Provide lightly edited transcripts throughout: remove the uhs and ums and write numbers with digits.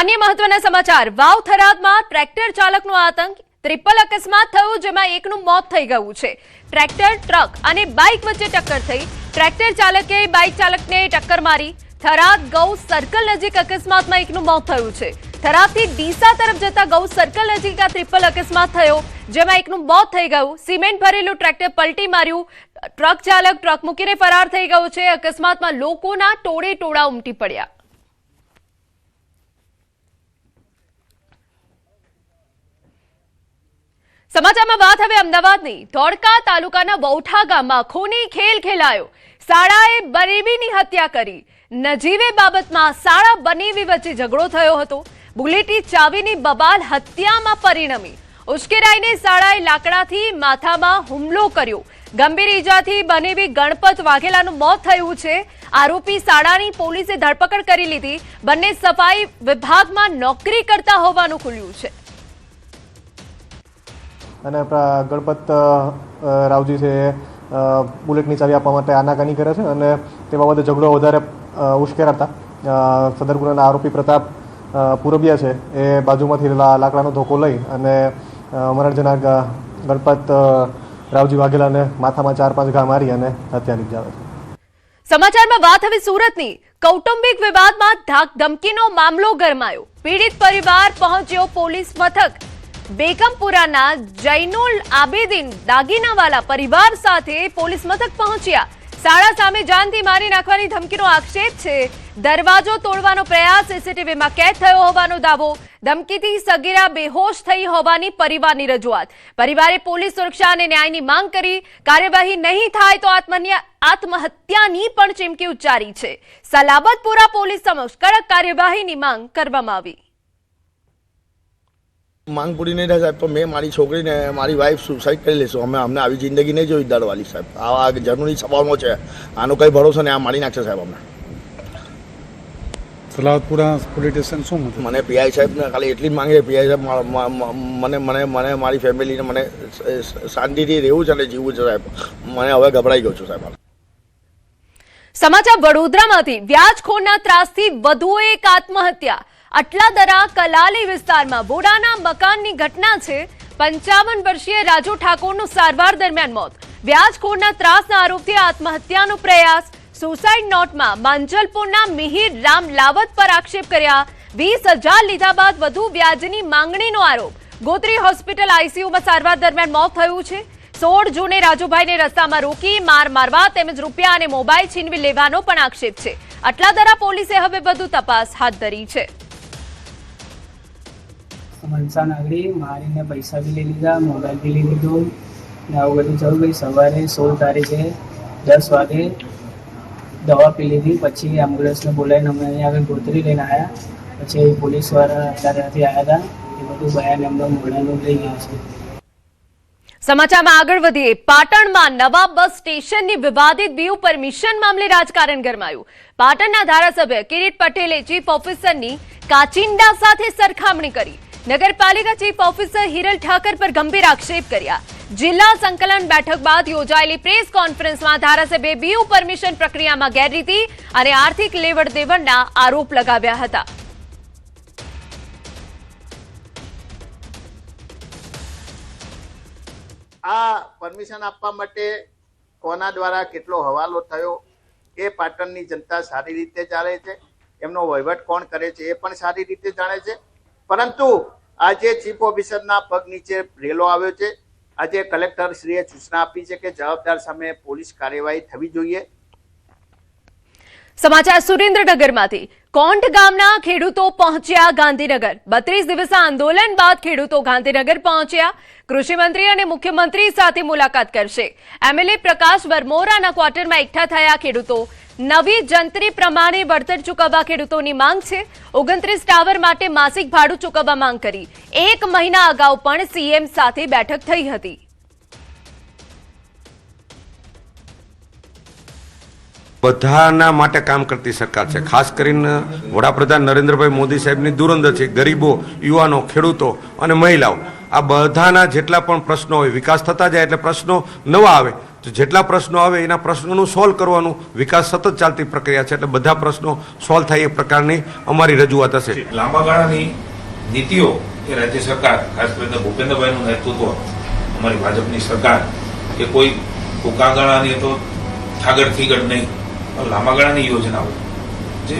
अन्य महत्वना समाचार वाव थरादમાં ટ્રેક્ટર ચાલકનો આતંક ટ્રિપલ અકસ્માત થયો જેમાં એકનું મોત થઈ ગયું છે। ટ્રેક્ટર ટ્રક અને બાઇક વચ્ચે ટક્કર થઈ। ટ્રેક્ટર ચાલકે બાઇક ચાલકને ટક્કર મારી। થરાદ ગૌ સર્કલ નજીક અકસ્માતમાં એકનું મોત થયું છે। થરાદથી ડીસા તરફ જતા ગૌ સર્કલ નજીક આ ટ્રિપલ અકસ્માત થયો જેમાં એકનું મોત થઈ ગયું। સિમેન્ટ ભરેલું ટ્રેક્ટર પલટી માર્યું। ટ્રક ચાલક ટ્રક મૂકીને ફરાર થઈ ગયો છે। અકસ્માતમાં લોકોના ટોળે ટોળા ઉમટી પડ્યા। समाचार में बात हवे अमदावादनी। धोळका तालुकाना वौठा गामમાં ખૂની ખેલ ખેલાયો। શાળાએ બનેવીની હત્યા કરી। નજીવે બાબતમાં શાળા બનેવી વચ્ચે ઝઘડો થયો હતો। બુલેટી ચાવીની બબાલ હત્યામાં પરિણમી। ઉશ્કેરાઈને શાળાએ લાકડાથી માથામાં હુમલો કર્યો। ગંભીર ઈજાથી બનેવી ગણપત વાઘેલાનું મોત થયું છે। આરોપી શાળાની પોલીસે ધરપકડ કરી લીધી। બંને સફાઈ વિભાગમાં નોકરી કરતા હોવાનું ખુલ્યું છે। અને ગણપત રાવજી છે બુલેટની ચાવી આપવા માટે આનાકાની કરે છે અને તે બાબતે ઝઘડો વધારે ઉશ્કેરાતા સદર ગુનાના આરોપી પ્રતાપ પુરબિયા છે એ બાજુમાંથી લાકડાનો ધોકો લઈ અને મરણ જનાર ગણપત રાવજી વાઘેલાને માથામાં 4-5 ઘા મારી અને હત્યા નિપજાવે છે। સમાચારમાં વાત હવે સુરતની। કૌટુંબિક વિવાદમાં ધાક ધમકીનો મામલો ગરમાયો। પીડિત પરિવાર પહોંચ્યો પોલીસ મથક। બેગમપુરાના જૈનુલ આબેદીન દાગીનાવાલા પરિવાર સાથે પોલીસ મથક પહોંચ્યા। શાળા સામે જાનથી મારી નાખવાની ધમકીનો આક્ષેપ છે। દરવાજો તોડવાનો પ્રયાસ સીસીટીવીમાં કેદ થયો હોવાનો દાવો। ધમકીથી સગીરા બેહોશ થઈ હોવાની પરિવારની રજૂઆત। પરિવારે પોલીસ સુરક્ષા અને ન્યાયની માંગ કરી। કાર્યવાહી નહીં થાય તો આત્મહત્યાની પણ ચીમકી ઉચ્ચારી છે। સલાબતપુરા પોલીસ સમક્ષ કડક કાર્યવાહીની માંગ કરવામાં આવી। માંગ પૂરી નહીં થાય સાહેબ તો મેં મારી છોકરીને મારી વાઈફ સુસાઇડ કરી લેશું। અમને આવી જિંદગી નહીં જોઈ દરવાળી સાહેબ। આ જરૂરી સવાલો છે, આનો કઈ ભરોસો નહીં। આ મારી નાખશે સાહેબ અમને। સલાબતપુરા પોલીસ સ્ટેશન શું મને પીઆઈ સાહેબને ખાલી એટલી જ માંગે છે પીઆઈ સાહેબ મને મને મને મારી ફેમિલીને મને શાંતિથી રહેવું છે અને જીવવું છે સાહેબ। મને હવે ગભરાઈ ગયો છું સાહેબ। સમાચાર વડોદરામાંથી। વ્યાજખોરના ત્રાસથી વધુ એક આત્મહત્યા। અટલાદરા કલાલી વિસ્તારમાં બોડાના મકાનની ઘટના છે। 55 વર્ષીય રાજુ ઠાકોરનું સારવાર દરમિયાન મોત। વ્યાજખોરના ત્રાસના આરોપથી આત્મહત્યાનો પ્રયાસ। સુસાઇડ નોટમાં માંજલપુરના મિહિર રામ લાવત પર આક્ષેપ કર્યા। 20,000 લીધા બાદ વધુ વ્યાજની માંગણીનો આરોપ। ગોત્રી હોસ્પિટલ આઈસીયુમાં સારવાર દરમિયાન મોત થયું છે। 16 જૂને રાજુભાઈને રસ્તામાં રોકી માર મારવા તેમજ રૂપિયા અને મોબાઈલ છીનવી લેવાનો પણ આક્ષેપ છે। અટલાદરા પોલીસે હવે વધુ તપાસ હાથ ધરી છે। મનસા નાગરી મારીને પૈસા બી લઈ લીધા, મોબાઈલ બી લઈ લીધો ને આવું બધું થયું। ભાઈ સવારે 16 તારીખે 10 વાગે દવા પી લીધી। પછી એમ્બ્યુલન્સને બોલાવીને અમે અહીંયા આગળ ગોત્રી લઈને આવ્યા। પછી પોલીસવાળા અત્યારેથી આવ્યા હતા। એ બધું બયાન એમનો મોઢાનું લઈ ગયા છે। સમાચારમાં આગળ વધીએ। પાટણમાં નવા બસ સ્ટેશનની વિવાદિત બીયુ પરમિશન મામલે રાજકારણ ગરમાયું। પાટણના ધારાસભ્ય કિરીટ પટેલે ચીફ ઓફિસરની કાચિંડા સાથે સરખામણી કરી। નગરપાલિકા ચીફ ઓફિસર હિરલ ઠાકર પર ગંભીર આક્ષેપ કર્યા। જિલ્લા સંકલન બેઠક બાદ યોજાયેલી પ્રેસ કોન્ફરન્સમાં ધારાસભ્યે બીયુ પરમિશન પ્રક્રિયામાં ગેરરીતિ અને આર્થિક લેવડ દેવડના આરોપ લગાવ્યા હતા। આ પરમિશન આપવા માટે કોના દ્વારા કેટલો હવાલો થયો એ પાટણની જનતા સારી રીતે જાણે છે। એમનો વહીવટ કોણ કરે છે એ પણ સારી રીતે જાણે છે। પરંતુ આજે ચીફ ઓફિસરના પગ નીચે રેલો આવ્યો છે। આજે કલેક્ટરશ્રીએ સૂચના આપી છે કે જવાબદાર સામે પોલીસ કાર્યવાહી થવી જોઈએ। સમાચાર સુરેન્દ્રનગરમાંથી। કોંઢ ગામના ખેડૂતો પહોંચ્યા ગાંધીનગર। 32 દિવસના આંદોલન બાદ ખેડૂતો ગાંધીનગર પહોંચ્યા। કૃષિ મંત્રી અને મુખ્યમંત્રી સાથે મુલાકાત કરશે। એમએલએ પ્રકાશ વરમોરાના ક્વાર્ટરમાં એકઠા થયા ખેડૂતો। નવી જંત્રી પ્રમાણે વળતર ચૂકવવા ખેડૂતોની માંગ છે। 29 ટાવર માટે માસિક ભાડું ચૂકવવા માંગ કરી। 1 મહિના અગાઉ પણ સીએમ સાથે બેઠક થઈ હતી। બધાના માટે કામ કરતી સરકાર છે। ખાસ કરીને વડાપ્રધાન નરેન્દ્રભાઈ મોદી સાહેબની દૂરંદેશી ગરીબો, યુવાનો, ખેડૂતો અને મહિલાઓ આ બધાના જેટલા પણ પ્રશ્નો હોય વિકાસ થતા જાય એટલે પ્રશ્નો નવા આવે તો જેટલા પ્રશ્નો આવે એના પ્રશ્નોનું સોલ્વ કરવાનું, વિકાસ સતત ચાલતી પ્રક્રિયા છે, એટલે બધા પ્રશ્નો સોલ્વ થાય એ પ્રકારની અમારી રજૂઆત હશે. લાંબા ગાળાની નીતિઓ એ રાજ્ય સરકાર, ખાસ કરીને ભૂપેન્દ્રભાઈનું નેતૃત્વ, અમારી ભાજપની સરકાર, કે કોઈ ટૂંકા ગાળાની તો થાગડ થીગડ નહીં, પણ લાંબા ગાળાની યોજનાઓ જે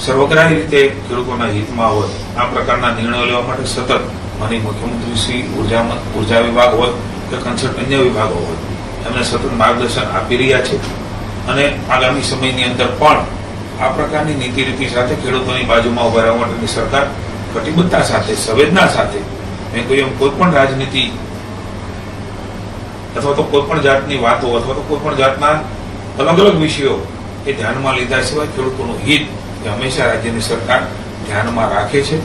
સર્વગ્રાહી રીતે ખેડૂતોના હિતમાં હોય, આ પ્રકારના નિર્ણયો લેવા માટે સતત માનનીય મુખ્યમંત્રી શ્રી ઉર્જા વિભાગ હોય કે કન્સર્ટ અન્ય વિભાગો હોય, એમને સતત માર્ગદર્શન આપી રહ્યા છે. અને આગામી સમયની અંદર પણ આ પ્રકારની નીતિ રીતિ સાથે ખેડૂતોની બાજુમાં ઉભા રહેવા માટેની સરકાર કટિબદ્ધતા સાથે, સંવેદના સાથે, મેં કહ્યું એમ કોઈ પણ રાજનીતિ અથવા તો કોઈ પણ જાતની વાતો અથવા તો કોઈ પણ જાતના અલગ અલગ વિષયો એ ધ્યાનમાં લીધા સિવાય ખેડૂતોનું હિત એ હંમેશા રાજ્યની સરકાર ધ્યાનમાં રાખે છે.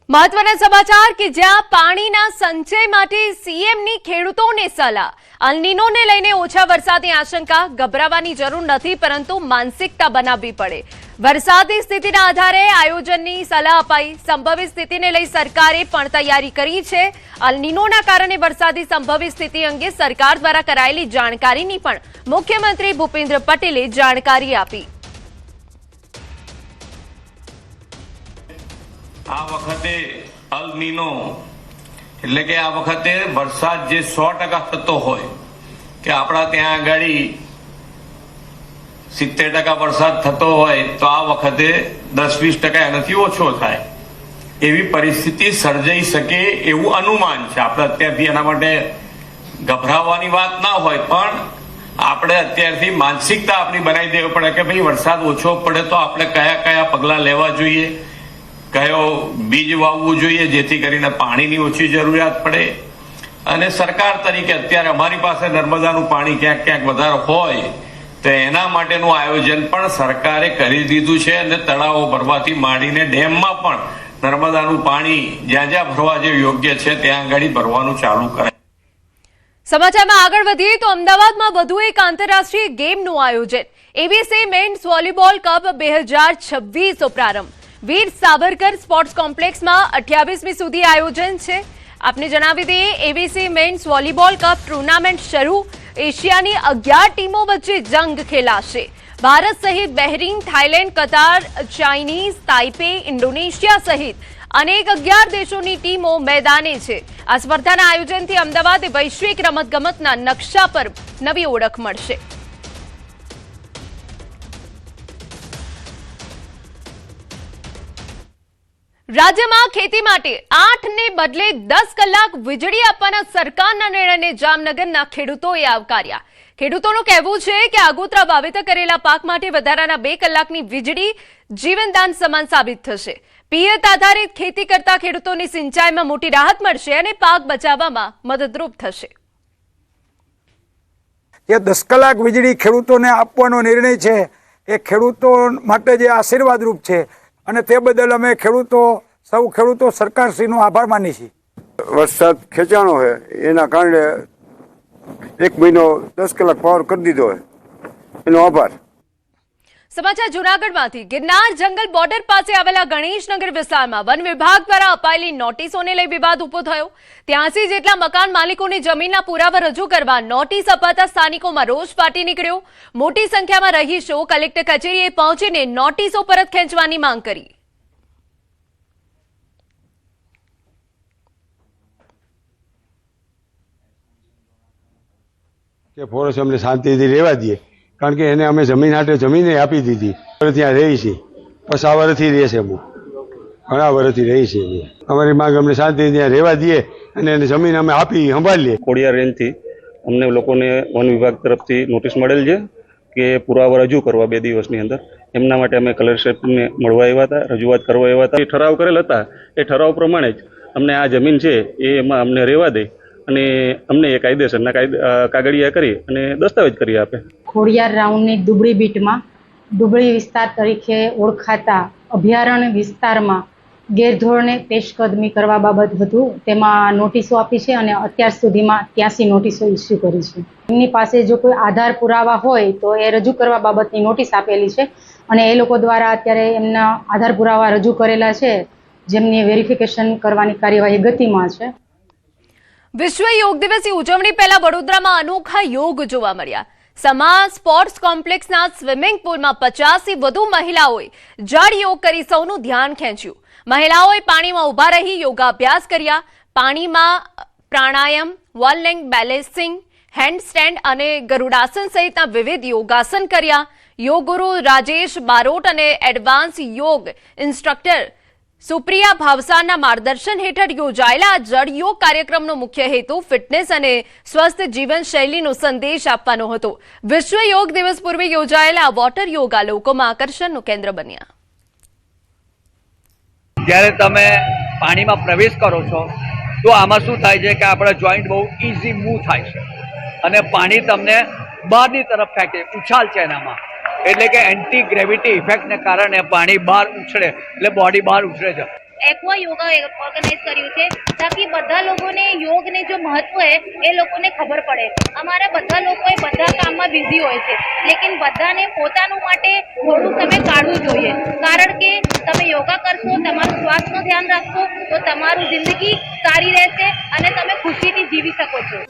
મહત્વના સમાચાર કે જ્યાં પાણીના સંચય માટે સીએમની ખેડૂતોને સલાહ. અલ્નીનોને લઈને ઓછા વરસાદની આશંકા, ગભરાવાની જરૂર નથી, પરંતુ માનસિકતા બનાવવી પડે. વરસાદની સ્થિતિના આધારે આયોજનની સલાહ અપાઈ. સંભવિત સ્થિતિને લઈ સરકારે પણ તૈયારી કરી છે. અલ્નીનોના કારણે વરસાદની સંભવિત સ્થિતિ અંગે સરકાર દ્વારા કરાયેલી જાણકારીની પણ મુખ્યમંત્રી ભૂપેન્દ્ર પટેલે જાણકારી આપી. આ વખતે અલ નીનો એટલે કે આ વખતે વરસાદ જે 100% થતો હોય કે આપણા ત્યાં આગળ 70% વરસાદ થતો હોય તો આ વખતે 10-20% એનાથી ઓછો થાય એવી પરિસ્થિતિ સર્જાઈ શકે એવું અનુમાન છે. આપણે અત્યારથી એના માટે ગભરાવાની વાત ના હોય, પણ આપણે અત્યારથી માનસિકતા આપણી બનાવી દેવી પડે કે ભાઈ વરસાદ ઓછો પડે તો આપણે કયા કયા પગલાં લેવા જોઈએ, કયો બીજ વાવવું જોઈએ જેથી કરીને પાણીની ઓછી જરૂરિયાત પડે. અને સરકાર તરીકે અત્યારે અમારી પાસે નર્મદાનું પાણી ક્યાંક ક્યાંક વધારે હોય તો એના માટેનું આયોજન પણ સરકારે કરી દીધું છે. અને તળાવો ભરવાથી માંડીને ડેમમાં પણ નર્મદાનું પાણી જ્યાં જ્યાં ભરવા જે યોગ્ય છે ત્યાં આગળ ભરવાનું ચાલુ કરે. સમાચારમાં આગળ વધીએ તો અમદાવાદમાં વધુ એક આંતરરાષ્ટ્રીય ગેમનું આયોજન. એબીસી મેન્સ વોલીબોલ કપ 2026 પ્રારંભ. વીર સાવરકર સ્પોર્ટ્સ કોમ્પ્લેક્સમાં 28મી સુધી આયોજન છે. આપને જણાવી દઈએ, ABC men's volleyball cup tournament શરૂ. એશિયાની 11 ટીમો વચ્ચે જંગ ખેલાશે. ભારત સહિત Bahrain, Thailand, Qatar, Chinese, Taipei, Indonesia સહિત અનેક 11 દેશોની ટીમો મેદાને છે. આ સ્પર્ધાના આયોજનથી અમદાવાદ વૈશ્વિક રમતગમતના નકશા પર નવી ઓળખ મળશે. રાજ્યમાં ખેતી માટે 8 ને બદલે 10 કલાક વીજળી આપવાના સરકારના નિર્ણયને જામનગરના ખેડૂતોએ આવકાર્યા. ખેડૂતોનું કહેવું છે કે આગોતરા વાવેતર કરેલા પાક માટે વધારાના 2 કલાકની વીજળી જીવનદાન સમાન સાબિત થશે. પિયત આધારિત ખેતી કરતા ખેડૂતોની સિંચાઈમાં મોટી રાહત મળશે અને પાક બચાવવામાં મદદરૂપ થશે. એ 10 કલાક વીજળી ખેડૂતોને આપવાનો નિર્ણય છે એ ખેડૂતો માટે જે આશીર્વાદરૂપ છે અને તે બદલ અમે સૌ ખેડૂતો સરકારશ્રીનો આભાર માની છીએ. વરસાદ ખેંચાણો છે એના કારણે 1 મહિનો 10 કલાક પાવર કરી દીધો હોય એનો આભાર. સમાચાર જૂનાગઢમાંથી. ગિરનાર જંગલ બોર્ડર પાસે આવેલા ગણેશનગર વિસ્તારમાં વન વિભાગ દ્વારા અપાયેલી નોટિસોને લઈ વિવાદ ઉભો થયો. 83 જેટલા મકાન માલિકોને જમીનના પુરાવા રજૂ કરવા નોટિસ અપાતા સ્થાનિકોમાં રોષ ફાટી નીકળ્યો. મોટી સંખ્યામાં રહીશો કલેક્ટર કચેરીએ પહોંચીને નોટિસો પરત ખેંચવાની માંગ કરી. કે ફોરેસ્ટ અમને શાંતિથી રહેવા દઈએ, કારણ કે એને અમે જમીન હાટે જમીને આપી દીધી. ત્યાં રહી છે, પછી આ વર્ષથી રહે છે, ઘણા વર્ષથી રહી છે. અમારી માંગ અમને શાંતિથી ત્યાં રહેવા દઈએ અને એને જમીન અમે આપી સંભાળીએ. ખોડિયાર રેન્જથી અમને લોકોને વન વિભાગ તરફથી નોટિસ મળેલ છે કે પુરાવા રજૂ કરવા 2 દિવસની અંદર. એમના માટે અમે કલેક્ટર સાહેબને મળવા આવ્યા હતા, રજૂઆત કરવા આવ્યા હતા. એ ઠરાવ કરેલ હતા, એ ઠરાવ પ્રમાણે જ અમને આ જમીન છે એમાં અમને રહેવા દે અને અમને એ કાયદેસરના કાગળિયા કરી અને દસ્તાવેજ કરી આપે. ખોડિયાર રાઉન્ડની દુબળી બીટમાં દુબળી વિસ્તાર તરીકે ઓળખાતા અભયારણ્ય વિસ્તારમાં ગેરધોરણે પેશકદમી કરવા બાબત હતું. તેમાં નોટિસો આપી છે અને અત્યાર સુધીમાં 83 નોટિસો ઇસ્યુ કરી છે. એમની પાસે જો કોઈ આધાર પુરાવા હોય તો એ રજૂ કરવા બાબતની નોટિસ આપેલી છે અને એ લોકો દ્વારા અત્યારે એમના આધાર પુરાવા રજૂ કરેલા છે, જેમની વેરિફિકેશન કરવાની કાર્યવાહી ગતિમાં છે. વિશ્વ યોગ દિવસની ઉજવણી પહેલા વડોદરામાં અનોખા યોગ જોવા મળ્યા. સમા સ્પોર્ટ્સ કોમ્પ્લેક્સના સ્વિમિંગ પુલમાં 50થી વધુ મહિલાઓએ જળ યોગ કરી સૌનું ધ્યાન ખેંચ્યું. મહિલાઓએ પાણીમાં ઊભા રહી યોગાભ્યાસ કર્યા. પાણીમાં પ્રાણાયામ, વન લેગ બેલેન્સિંગ, હેન્ડસ્ટેન્ડ અને ગરુડાસન સહિતના વિવિધ યોગાસન કર્યા. યોગ ગુરુ રાજેશ બારોટ અને એડવાન્સ યોગ ઇન્સ્ટ્રક્ટર સુપ્રિયા ભાવસારના માર્ગદર્શન હેઠળ યોજાયેલા આ જળ યોગ કાર્યક્રમનો મુખ્ય હેતુ ફિટનેસ અને સ્વસ્થ જીવનશૈલીનો સંદેશ આપવાનો હતો. વિશ્વ યોગ દિવસ પૂર્વે યોજાયેલા વોટર યોગા લોકોમાં આકર્ષણનું કેન્દ્ર બન્યા. જ્યારે તમે પાણીમાં પ્રવેશ કરો છો તો આમાં શું થાય છે કે આપણા જોઈન્ટ બહુ ઇઝી મૂવ થાય છે અને પાણી તમને બહારની તરફ ફેંકે, ઉછાલ છે એનામાં, એટલે કે એન્ટી ગ્રેવિટી ઇફેક્ટને કારણે પાણી બહાર ઉછળે, એટલે બોડી બહાર ઉછળે છે. एक्वा योगा ऑर्गेनाइज કર્યું છે તાકી બધા લોકોને યોગને જો મહત્વ है એ લોકોને ખબર પડે. અમારા બધા લોકો બધા કામમાં બિઝી હોય છે, લેકિન બધાને પોતાનું માટે થોડું સમય કાઢવું જોઈએ, કારણ કે તમે યોગા કરશો, તમારું સ્વાસ્થ્યનું ધ્યાન રાખશો તો તમારું જિંદગી સારી રહેશે અને તમે ખુશીથી જીવી શકો છો.